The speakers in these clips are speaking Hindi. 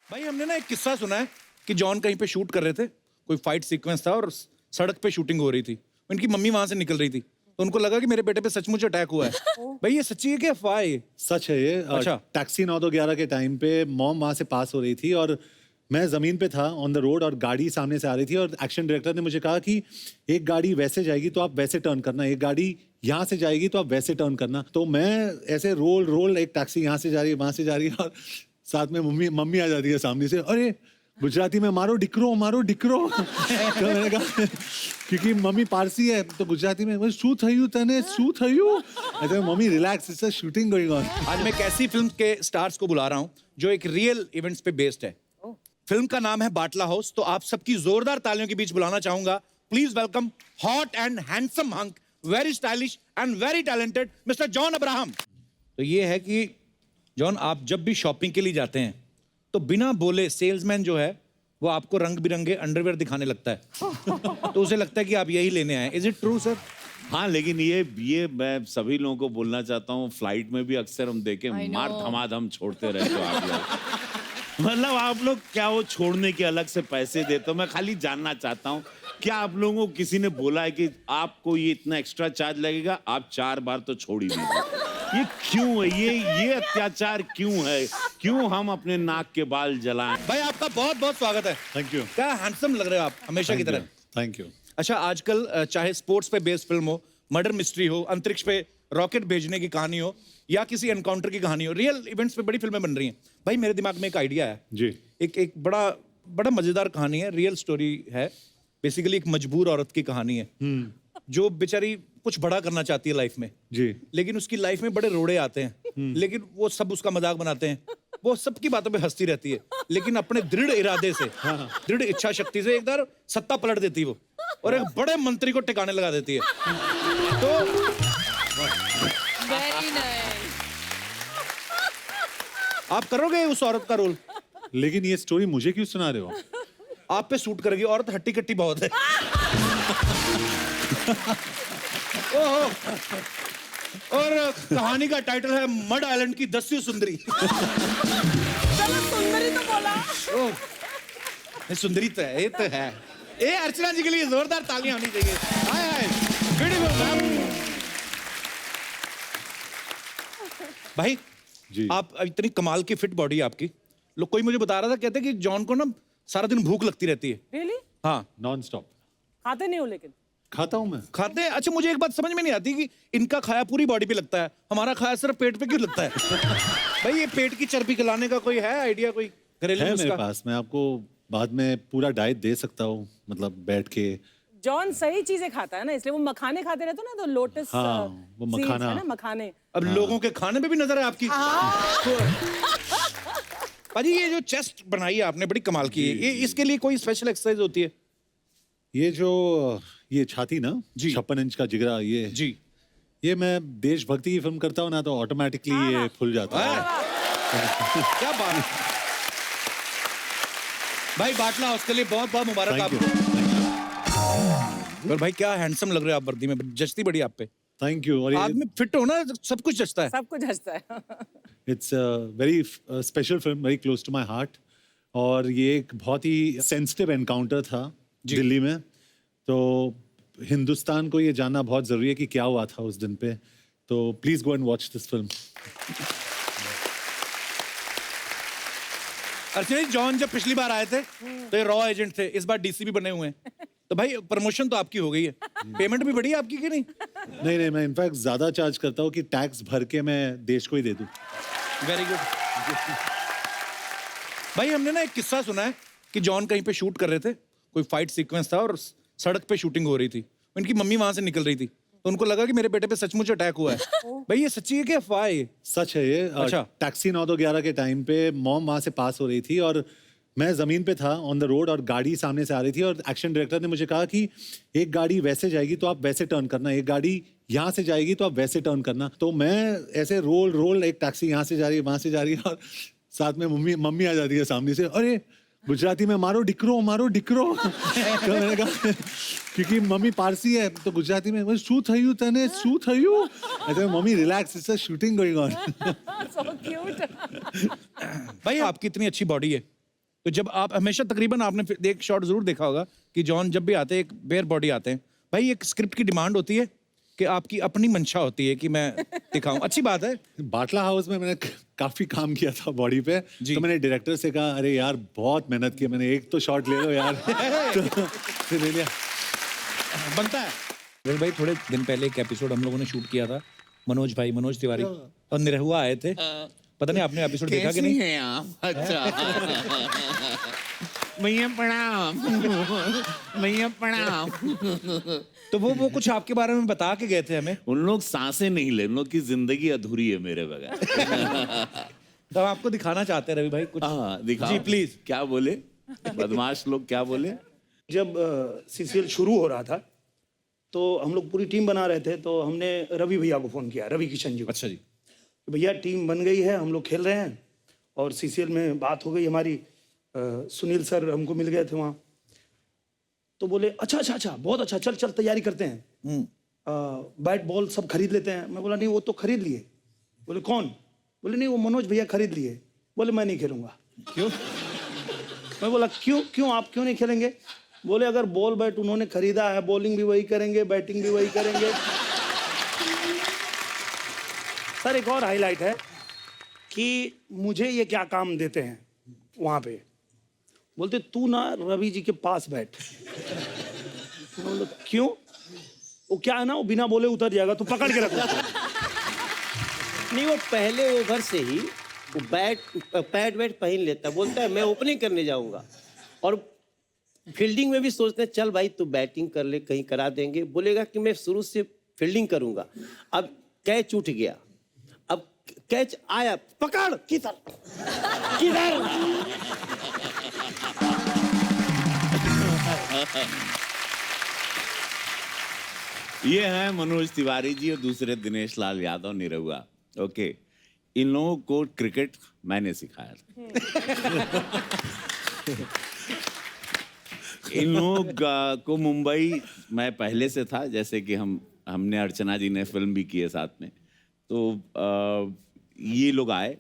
भाई हमने ना एक किस्सा सुना है कि जॉन कहीं पे शूट कर रहे थे, कोई फाइट सीक्वेंस था और सड़क पे शूटिंग हो रही थी। इनकी मम्मी वहां से निकल रही थी तो उनको लगा कि मेरे बेटे पे सचमुच अटैक हुआ है। भाई ये सच्ची है कि अफवाह है ये? सच है ये। अच्छा। टैक्सी 9-11 के टाइम पे मॉम वहां से पास हो रही थी और मैं जमीन पे था ऑन द रोड और गाड़ी सामने से आ रही थी और एक्शन डायरेक्टर ने मुझे कहा कि एक गाड़ी वैसे जाएगी तो आप वैसे टर्न करना, एक गाड़ी यहाँ से जाएगी तो आप वैसे टर्न करना। तो मैं ऐसे रोल एक टैक्सी यहाँ से जा रही है वहां से जा रही है और साथ में मम्मी आ जाती है सामने से, अरे गुजराती में मारो डिकरो तो मैंने कहा क्योंकि मम्मी पारसी है तो गुजराती में शू थयू तने शू थयू। अच्छा mummy relax, it's a shooting going on. आज मैं एक ऐसी फिल्म के स्टार्स को बुला रहा हूँ जो एक रियल इवेंट्स पे बेस्ड है। फिल्म का नाम है बाटला हाउस। तो आप सबकी जोरदार तालियों के बीच बुलाना चाहूंगा, please welcome hot and handsome hunk, very stylish and very talented mister John Abraham. तो ये है कि जॉन, आप जब भी शॉपिंग के लिए जाते हैं तो बिना बोले सेल्समैन जो है वो आपको रंग बिरंगे अंडरवेयर दिखाने लगता है तो उसे लगता है कि आप यही लेने आए। Is it true sir? हाँ, लेकिन ये मैं सभी लोगों को बोलना चाहता हूँ, फ्लाइट में भी अक्सर हम देखें मार धमाधम छोड़ते रहते हो आप लोग। मतलब आप लोग क्या वो छोड़ने के अलग से पैसे देते हो? मैं खाली जानना चाहता हूँ, क्या आप लोगों को किसी ने बोला है कि आपको ये इतना एक्स्ट्रा चार्ज लगेगा, आप 4 बार तो छोड़ ही दीजिए? ये क्यों है? ये अत्याचार क्यों है? क्यों हम अपने नाक के बाल जलाएं? भाई आपका बहुत बहुत स्वागत है। Thank you. क्या हैंडसम लग रहे हो आप हमेशा की तरह। Thank you. अच्छा, आजकल चाहे स्पोर्ट्स पे बेस्ड फिल्म हो, मर्डर मिस्ट्री हो, अंतरिक्ष पे रॉकेट भेजने की कहानी हो या किसी एनकाउंटर की कहानी हो, रियल इवेंट्स पे बड़ी फिल्में बन रही हैं। भाई मेरे दिमाग में एक आइडिया है जी। एक बड़ा मजेदार कहानी है, रियल स्टोरी है। बेसिकली एक मजबूर औरत की कहानी है जो बेचारी कुछ बड़ा करना चाहती है लाइफ में जी। लेकिन उसकी लाइफ में बड़े रोड़े आते हैं लेकिन वो सब उसका मजाक बनाते हैं, वो सबकी बातों पे हंसती रहती है लेकिन अपने दृढ़ इरादे से, दृढ़ इच्छा शक्ति से एक बार सत्ता पलट देती है वो और एक बड़े मंत्री को ठिकाने लगा देती है। तो वेरी नाइस। आप करोगे उस औरत का रोल? लेकिन ये स्टोरी मुझे क्यों सुना रहे हो? आप पे सूट करेगी, औरत हट्टी कट्टी बहुत है। ओहो। और कहानी का टाइटल है मड आइलैंड की 10वीं सुंदरी। चलो सुंदरी तो बोला। ओह, ये सुंदरी तो है, ये तो है। ए अर्चना जी के लिए जोरदार तालियां होनी चाहिए। हाय हाय, ब्यूटीफुल मैम। भाई जी। आप इतनी कमाल की फिट बॉडी है आपकी। लोग, कोई मुझे बता रहा था, कहते कि जॉन को ना सारा दिन भूख लगती रहती है। रियली? हाँ, नॉन स्टॉप खाते नहीं हो लेकिन? खाता हूँ मैं। खाते हैं। अच्छा, मुझे एक बात समझ में नहीं आती कि इनका खाया पूरी बॉडी पे लगता है, हमारा खाया सिर्फ पेट पे क्यों लगता है? भाई ये पेट की चर्बी गलाने का कोई है आइडिया, कोई घरेलू है मेरे नुस्खा? पास, मैं आपको बाद में पूरा डाइट दे सकता हूँ, मतलब बैठ के। जॉन सही चीजें खाता है ना, इसलिए वो मखाने खाते रहते हो ना, तो लोटस हाँ, वो मखाना। है ना, मखाने। अब लोगों के खाने में भी नजर है आपकी। भाजी ये जो चेस्ट बनाई है आपने, बड़ी कमाल की है। ये इसके लिए कोई स्पेशल एक्सरसाइज होती है? ये छाती ना, जी। 56 इंच का जिगरा, ये मैं देशभक्ति की फिल्म करता हूँ ना तो ऑटोमेटिकली ये फुल जाता है। क्या बात है। भाई बाटला हाउस के लिए बहुत बहुत मुबारक थैंक आपको। यू। और भाई क्या हैंडसम लग रहे हो आप वर्दी में, जचती बड़ी आप पे। Thank you. और आदमी फिट हो ना, सब कुछ जचता है। सब कुछ हंसता है। It's very special film, very close to my heart. और ये एक बहुत ही सेंसिटिव एनकाउंटर था दिल्ली में, तो हिंदुस्तान को ये जानना बहुत जरूरी है कि क्या हुआ था उस दिन पे। तो please go and watch this film. Archana ji, John जब पिछली बार आए थे तो ये रॉ एजेंट थे, इस बार डीसीपी बने हुए हैं। तो भाई प्रमोशन तो आपकी हो गई है, पेमेंट भी बढ़ी है आपकी कि नहीं? नहीं, मैं इनफैक्ट ज्यादा चार्ज करता हूँ कि टैक्स भर के मैं देश को ही दे दूं। Very good. भाई हमने ना एक किस्सा सुना है कि जॉन कहीं पे शूट कर रहे थे, कोई फाइट सीक्वेंस था और सड़क पे शूटिंग हो रही थी। इनकी मम्मी वहां से निकल रही थी तो उनको लगा कि मेरे बेटे पे सचमुच अटैक हुआ है। भाई ये सच्ची है कि अफवाह है ये? सच है ये। अच्छा। टैक्सी 9-11 के टाइम पे मॉम वहां से पास हो रही थी और मैं जमीन पे था ऑन द रोड और गाड़ी सामने से आ रही थी और एक्शन डायरेक्टर ने मुझे कहा कि एक गाड़ी वैसे जाएगी तो आप वैसे टर्न करना, एक गाड़ी यहाँ से जाएगी तो आप वैसे टर्न करना। तो मैं ऐसे रोल एक टैक्सी यहाँ से जा रही है वहां से जा रही है और साथ में मम्मी आ जाती है सामने से, अरे गुजराती में मारो डिकरो तो मैंने कहा क्योंकि मम्मी पारसी है तो गुजराती में शू थयू तने शू थयू। अच्छा mummy relax, it's a shooting going on. So cute. भाई आपकी इतनी अच्छी बॉडी है, तो जब आप हमेशा तकरीबन आपने एक शॉट जरूर देखा होगा कि जॉन जब भी आते हैं एक बेयर बॉडी आते हैं, भाई एक स्क्रिप्ट की डिमांड होती है कि आपकी अपनी मंशा होती है कि मैं दिखाऊं, अच्छी बात है। बाटला हाउस में मैंने काफी काम किया था बॉडी पे, तो मैंने डायरेक्टर से कहा अरे यार बहुत मेहनत की, मैंने एक तो शॉट ले लो यार। तो फिर ले लिया। बनता है। रवि भाई थोड़े दिन पहले एक एपिसोड हम लोगों ने शूट किया था, मनोज तिवारी और निरहुआ आए थे, पता नहीं आपने एपिसोड देखा कि नहीं? हैं आप? अच्छा। भैया प्रणाम। भैया प्रणाम। तो वो कुछ आपके बारे में बता के गए थे हमें। उन लोग सांसें नहीं ले, उन लोग की जिंदगी अधूरी है मेरे बगैर। तो हम आपको दिखाना चाहते हैं रवि भाई कुछ। हाँ दिखाओ जी प्लीज। क्या बोले बदमाश लोग, क्या बोले? जब सीसीएल शुरू हो रहा था तो हम लोग पूरी टीम बना रहे थे, तो हमने रवि भैया को फ़ोन किया, रवि किशन जी को। अच्छा जी। भैया टीम बन गई है, हम लोग खेल रहे हैं और सीसीएल में बात हो गई हमारी, सुनील सर हमको मिल गए थे वहाँ। तो बोले अच्छा बहुत अच्छा, चल तैयारी करते हैं, बैट बॉल सब खरीद लेते हैं। मैं बोला नहीं वो तो खरीद लिए। बोले कौन? बोले नहीं वो मनोज भैया खरीद लिए। बोले मैं नहीं खेलूंगा। क्यों? मैं बोला क्यों आप क्यों नहीं खेलेंगे? बोले अगर बॉल बैट उन्होंने खरीदा है, बॉलिंग भी वही करेंगे, बैटिंग भी वही करेंगे। सर एक और हाईलाइट है कि मुझे ये क्या काम देते हैं वहां पे, बोलते तू ना रवि जी के पास बैठ। मैं बोला क्यों? वो क्या है ना, वो बिना बोले उतर जाएगा, तो पकड़ के रखो। नहीं वो पहले ओवर से ही वो पैड वैट पहन लेता, बोलता है मैं ओपनिंग करने जाऊंगा, और फील्डिंग में भी सोचते हैं चल भाई तू बैटिंग कर ले, कहीं करा देंगे। बोलेगा कि मैं शुरू से फील्डिंग करूंगा। अब कैच उठ गया, अब कैच आया, पकड़ किधर किधर। ये है मनोज तिवारी जी और दूसरे दिनेश लाल यादव निरहुआ। ओके, इन लोगों को क्रिकेट मैंने सिखाया था। इन लोग को मुंबई मैं पहले से था, जैसे कि हमने अर्चना जी ने फिल्म भी की है साथ में, तो ये लोग आए।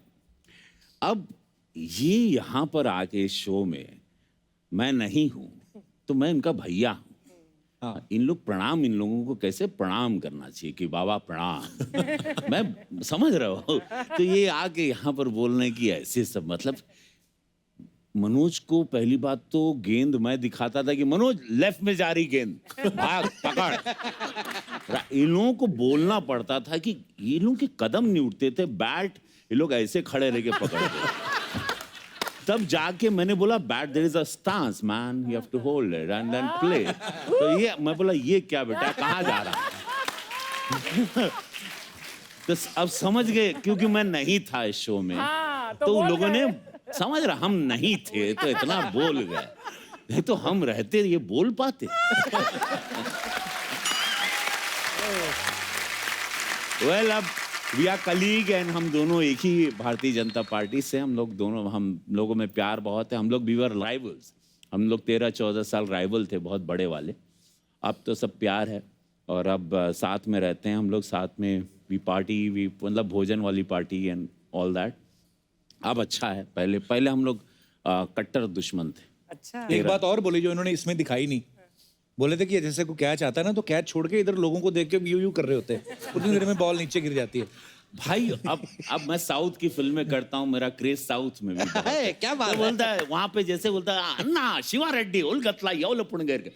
अब ये यहाँ पर आके शो में मैं नहीं हूँ, तो मैं इनका भैया हूँ। हाँ, इन लोगों को कैसे प्रणाम करना चाहिए कि बाबा प्रणाम। मैं समझ रहा हूँ। तो ये आके यहाँ पर बोलने की ऐसे सब, मतलब मनोज को पहली बात तो गेंद मैं दिखाता था कि मनोज लेफ्ट में जा रही गेंद, भाग पकड़। इन लोगों को बोलना पड़ता था कि ये लोग के कदम नहीं उठते थे, बैट ये लोग ऐसे खड़े रह के पकड़ते। तब जाके मैंने बोला bat there is a stance man, you have to hold it and then play. तो ये मैं बोला ये क्या बेटा, कहाँ जा रहा है? तो अब समझ गए, क्योंकि मैं नहीं था इस शो में। तो लोगों ने समझ रहा हम नहीं थे तो इतना बोल गए, नहीं तो हम रहते ये बोल पाते। वेल अब वी आर कलीग एंड हम दोनों एक ही भारतीय जनता पार्टी से, हम लोगों में प्यार बहुत है। हम लोग वी वर राइवल्स, हम लोग 13-14 साल राइवल थे, बहुत बड़े वाले। अब तो सब प्यार है और अब साथ में रहते हैं हम लोग, साथ में वी पार्टी, वी मतलब भोजन वाली पार्टी एंड ऑल दैट। अब अच्छा है, पहले हम लोग कट्टर दुश्मन थे। अच्छा। एक बात और बोली जो इन्होंने इसमें दिखाई नहीं, बोले थे कि जैसे कोई कैच आता है ना तो कैच छोड़ के इधर लोगों को देख के यू कर रहे होते हैं, उतनी देर में बॉल नीचे गिर जाती है। भाई अब मैं साउथ की फिल्में करता हूँ, मेरा क्रेज साउथ में भी बहुत है। क्या बात तो बोलता है वहां पे, जैसे बोलता है अन्ना शिवा रेड्डी उलगतला यौल पुणगेर।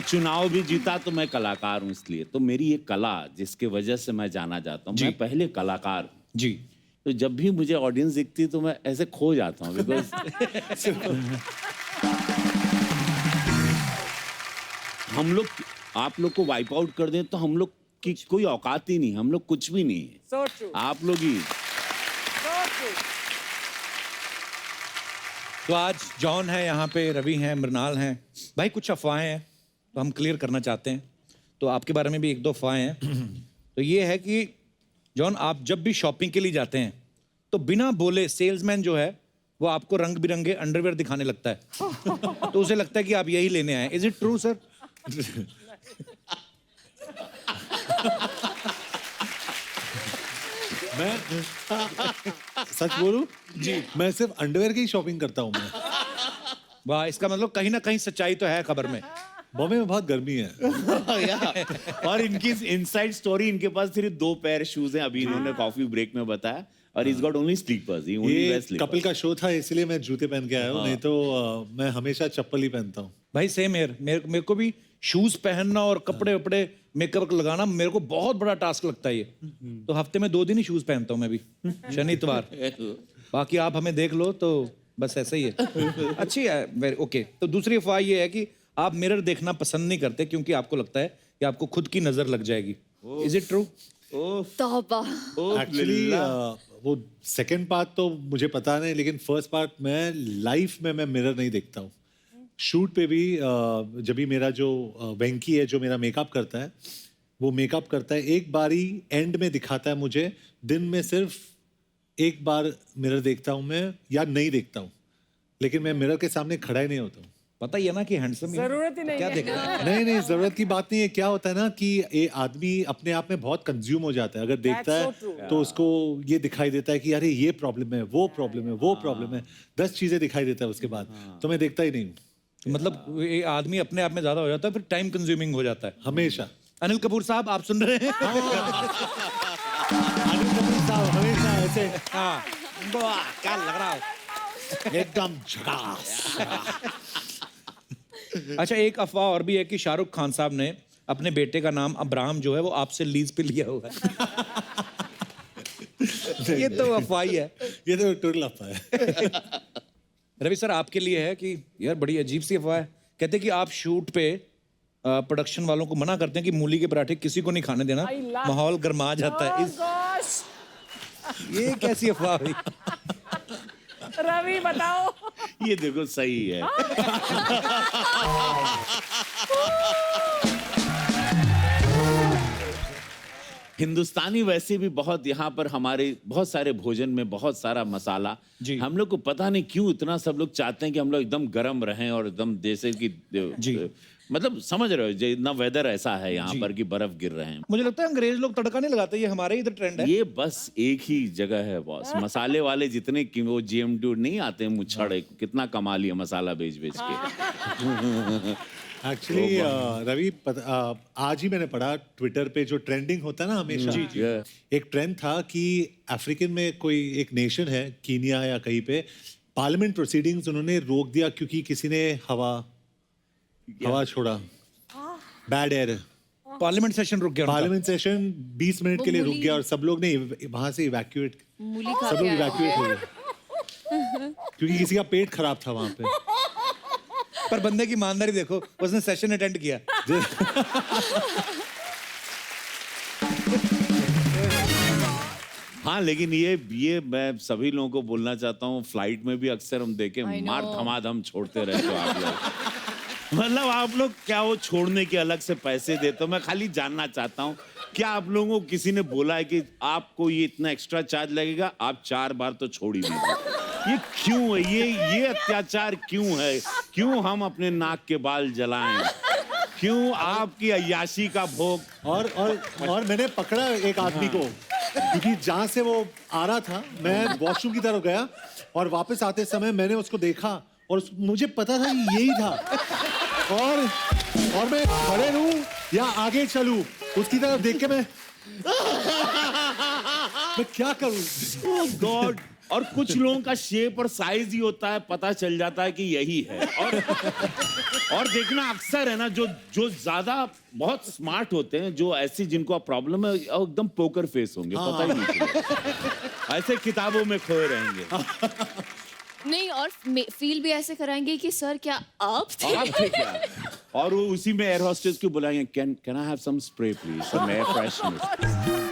चुनाव भी जीता तो मैं कलाकार हूँ, इसलिए तो मेरी एक कला जिसके वजह से मैं जाना जाता हूँ, मैं पहले कलाकार हूँ। जी। तो जब भी मुझे ऑडियंस दिखती तो मैं ऐसे खो जाता हूँ, बिकॉज हम लोग आप लोग को वाइप आउट कर दें तो हम लोग की कोई औकात ही नहीं, हम लोग कुछ भी नहीं है। So true. आप लोग ही। So true. तो आज जॉन है यहाँ पे, रवि हैं, मृणाल हैं। भाई कुछ अफवाहें हैं तो हम क्लियर करना चाहते हैं, तो आपके बारे में भी 1-2 अफवाहें हैं। तो ये है कि जॉन आप जब भी शॉपिंग के लिए जाते हैं तो बिना बोले सेल्समैन जो है वो आपको रंग बिरंगे अंडरवेयर दिखाने लगता है, तो उसे लगता है कि आप यही लेने आए। Is it true sir? मैं सच बोलूं जी, मैं सिर्फ अंडरवेयर की शॉपिंग करता हूँ मैं। वाह, इसका मतलब कहीं ना कहीं सच्चाई तो है खबर में। बॉम्बे में बहुत गर्मी है। और इनकी इनसाइड स्टोरी, इनके पास सिर्फ 2 पेयर शूज हैं, अभी इन्होंने कॉफी ब्रेक में बताया, और is got only slippers, he only ये वेयर स्लीपर्स। कपिल का शो था इसलिए मैं जूते पहन के आया हूँ, नहीं तो मैं हमेशा चप्पल ही पहनता हूँ। भाई सेम यार, मेरे को भी शूज पहनना और कपड़े वपड़े मेकअप लगाना मेरे को बहुत बड़ा टास्क लगता है ये। तो हफ्ते में 2 दिन ही शूज पहनता हूँ मैं भी, शनि इतवार। बाकी आप हमें देख लो तो बस ऐसा ही है। अच्छी है, वेरी ओके। तो दूसरी अफवाह ये है कि आप मिरर देखना पसंद नहीं करते क्योंकि आपको लगता है कि आपको खुद की नजर लग जाएगी। Is it true? तौबा। एक्चुअली वो सेकंड पार्ट तो मुझे पता नहीं, लेकिन फर्स्ट पार्ट मैं लाइफ में मैं मिरर नहीं देखता हूँ। शूट पे भी जब भी मेरा जो वेंकी है जो मेरा मेकअप करता है, वो मेकअप करता है एक बारी एंड में दिखाता है मुझे, दिन में सिर्फ एक बार मिरर देखता हूँ मैं, या नहीं देखता हूँ, लेकिन मैं मिरर के सामने खड़ा ही नहीं होता हूँ। पता ही है ना कि हैंडसम जरूरत ही नहीं क्या है। देखना है। नहीं, जरूरत की बात नहीं है। क्या होता है ना कि ये आदमी अपने आप में बहुत कंज्यूम हो जाता है, अगर देखता है so true. तो उसको ये दिखाई देता है कि अरे ये प्रॉब्लम है, वो प्रॉब्लम है, वो प्रॉब्लम है, 10 चीजें दिखाई देता है उसके बाद, तो मैं देखता ही नहीं हूँ मतलब ये आदमी अपने आप में ज्यादा हो जाता है, फिर टाइम कंज्यूमिंग हो जाता है हमेशा। अनिल कपूर साहब, आप सुन रहे हैं? अनिल कपूर साहब हमेशा ऐसे हाँ, वाह, क्या लग रहा है। एकदम झकास। अच्छा, एक अफवाह और भी है कि शाहरुख खान साहब ने अपने बेटे का नाम अब्राहम जो है वो आपसे लीज पे लिया हुआ है। ये तो अफवाह ही है। ये तो टुरल अफवाह है। रवि सर, आपके लिए है कि यार बड़ी अजीब सी अफवाह है। कहते हैं कि आप शूट पे प्रोडक्शन वालों को मना करते हैं कि मूली के पराठे किसी को नहीं खाने देना, अल्लाह। माहौल गर्मा जाता है। Oh gosh! ये कैसी अफवाह हुई? रवि बताओ। ये देखो सही है। हिंदुस्तानी वैसे भी बहुत, यहाँ पर हमारे बहुत सारे भोजन में बहुत सारा मसाला। जी। हम लोग को पता नहीं क्यों इतना सब लोग चाहते हैं कि हम लोग एकदम गर्म रहें और एकदम जैसे कि जी। मतलब समझ रहे हो, जो इतना वेदर ऐसा है यहाँ पर कि बर्फ गिर रहे हैं। मुझे लगता है अंग्रेज लोग तड़का नहीं लगाते, ये हमारे इधर ट्रेंड है। ये बस एक ही जगह है बॉस, मसाले वाले जितने कि वो GM2 नहीं आते हैं मुच्छड़, कितना कमा लिया मसाला बेच बेच के। एक्चुअली रवि आज ही मैंने पढ़ा ट्विटर पे, जो ट्रेंडिंग होता है ना हमेशा, एक ट्रेंड था कि अफ्रीकन में कोई एक नेशन है, कीनिया या कहीं पे, पार्लियामेंट प्रोसीडिंग्स उन्होंने रोक दिया क्योंकि किसी ने हवा छोड़ा, बैड एयर। पार्लियामेंट सेशन रुक गया उनका। पार्लियामेंट सेशन 20 मिनट के लिए रुक गया और सब लोग ने वहां से इवैक्यूएट, मूली खा सब के लोग आए इवैक्यूएट हो गए क्योंकि किसी का पेट खराब था वहां पे। पर बंदे की ईमानदारी देखो, उसने सेशन अटेंड किया। हाँ, लेकिन ये मैं सभी लोगों को बोलना चाहता हूँ, फ्लाइट में भी अक्सर हम देखें I know. मार धमाधम छोड़ते रहते हो आप लोग। मतलब आप लोग क्या वो छोड़ने के अलग से पैसे देते हो? मैं खाली जानना चाहता हूँ, क्या आप लोगों को किसी ने बोला है कि आपको ये इतना एक्स्ट्रा चार्ज लगेगा, आप 4 बार तो छोड़ ही दीजिए? ये क्यों है? ये अत्याचार क्यों है? क्यों हम अपने नाक के बाल जलाएं? क्यों आपकी अय्याशी का भोग? और मैंने पकड़ा एक आदमी को, क्योंकि जहां से वो आ रहा था, मैं वॉशरूम की तरफ गया और वापस आते समय मैंने उसको देखा और मुझे पता था कि यही था, और मैं खड़े रहूं या आगे चलूं, उसकी तरफ देख के मैं क्या करूं? Oh God! और कुछ लोगों का शेप और साइज ही होता है, पता चल जाता है कि यही है। और देखना अक्सर है ना, जो ज्यादा बहुत स्मार्ट होते हैं, जो ऐसी जिनको प्रॉब्लम है, एकदम पोकर फेस होंगे, पता ही नहीं चलेगा। ऐसे किताबों में खोए रहेंगे। नहीं, और फील भी ऐसे कराएंगे कि सर क्या आप थे? आप थे क्या? और वो उसी में एयर होस्टेस को बुलाएंगे, can I have some spray please, some air freshener.